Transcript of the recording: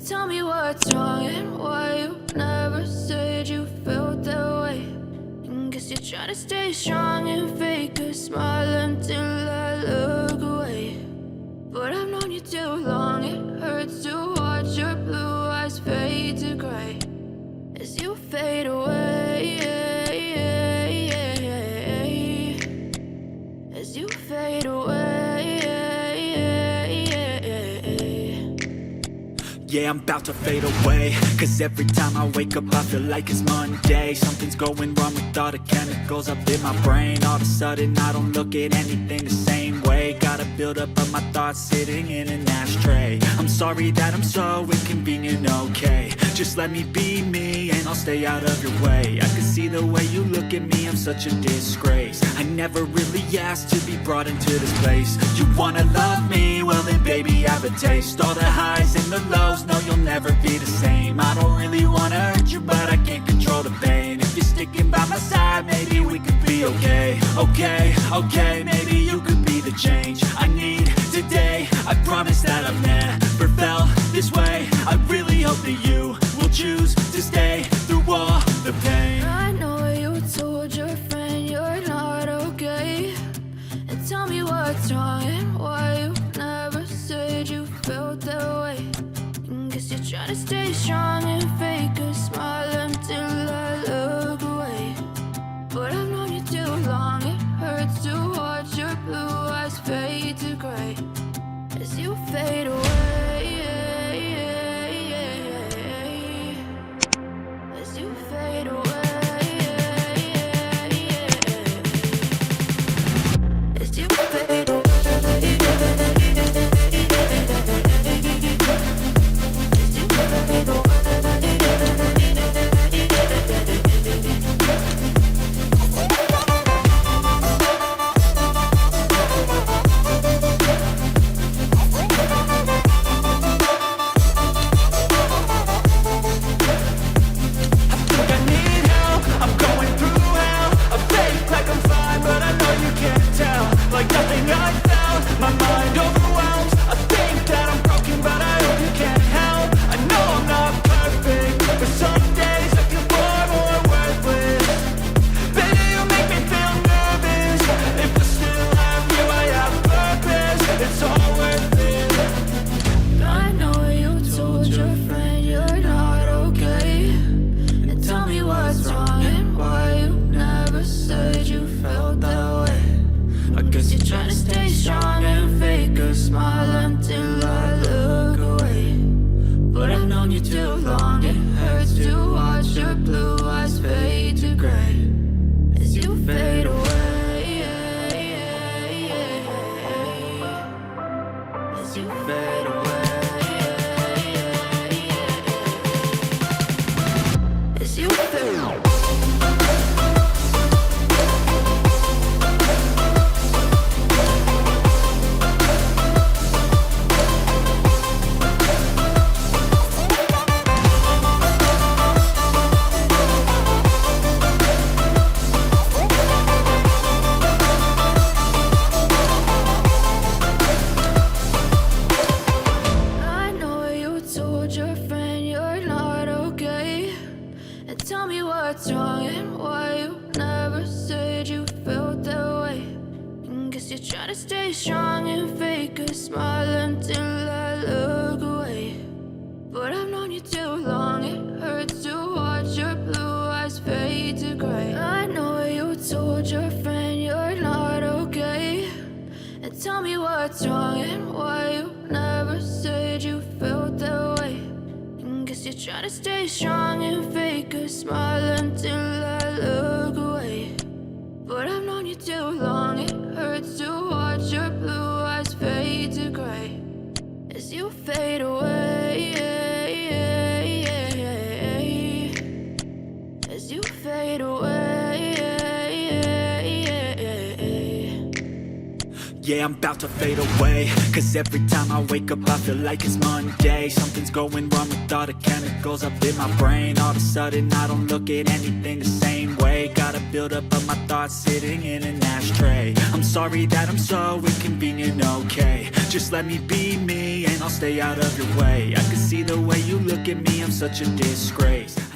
Tell me what's wrong and why you never said you felt that way. And guess you're trying to stay strong and fake a smile until I look away. But I've known you too long, it hurts to watch your blue eyes fade to gray as you fade away, as you fade away. Yeah, I'm about to fade away, cause every time I wake up I feel like it's Monday. Something's going wrong with all the chemicals up in my brain. All of a sudden I don't look at anything the same way. Gotta build up of my thoughts sitting in an ashtray. I'm sorry that I'm so inconvenient, okay. Just let me be me and I'll stay out of your way. I can see the way you look at me, I'm such a disgrace. I never really asked to be brought into this place. You wanna love me? Well then baby I have a taste. All the highs and the lows, no you'll never be the same. I don't really wanna hurt you but I can't control the pain. If you're sticking by my side maybe we could be okay. Okay, maybe you could be the change I need today. I promise that I've never felt this way. I really hope that you will choose to stay through all the pain. I know you told your friend you're not okay. And tell me what's wrong and why you never said you felt that way. And guess you're trying to stay strong and fake a smile until I look away. But I've known you too long, it hurts to watch your blue eyes fade to gray as you fade away, as you fade away, as you fade away. Tell me what's wrong and why you never said you felt that way. And guess you're trying to stay strong and fake a smile until I look away. But I've known you too long, it hurts to watch your blue eyes fade to gray as you fade away, as you fade away. Yeah, I'm about to fade away, cause every time I wake up I feel like it's Monday. Something's going wrong with all the chemicals up in my brain. All of a sudden I don't look at anything the same way. Gotta build up of my thoughts sitting in an ashtray. I'm sorry that I'm so inconvenient, okay. Just let me be me and I'll stay out of your way. I can see the way you look at me, I'm such a disgrace.